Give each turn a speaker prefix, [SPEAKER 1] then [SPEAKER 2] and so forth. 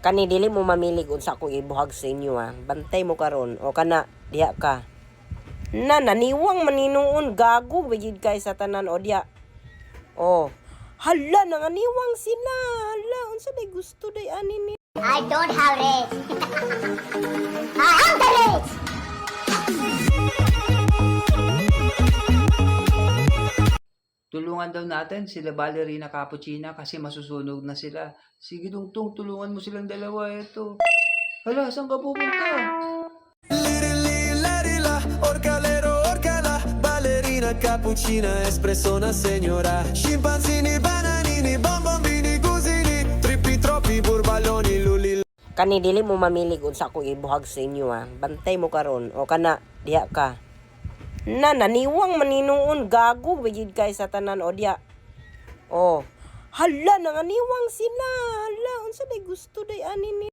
[SPEAKER 1] Kani dili mo mamilig unsa ko ibuhag sa inyo ha. Bantay mo karon o kana diha ka. Naniwang maninuon gago bigid kay sa tanan o diha. Oh. Hala nanganiwang sila. Hala unsa day gusto day ani ni.
[SPEAKER 2] I don't have it. I am the rich.
[SPEAKER 3] Tulungan daw natin sila Ballerina Cappuccina kasi masusunog na sila. Sige Dungtong, tulungan mo silang dalawa. Ito. Hala, saan ka pupunta?
[SPEAKER 4] Orcala, ballerina cappuccina, espressona signora. Scimpanzini, bananini, bonbonbini, cusini, trippi troppi, burballoni, lulil.
[SPEAKER 1] Kani dili mo mamilig unsa ko ibuhag sa inyo ha. Bantay mo karon o kana diha ka. Naniwang maninuon gago bigid kay sa tanan o diha. Oh. Hala nanganiwang sila. Hala unsa day gusto day ani ni.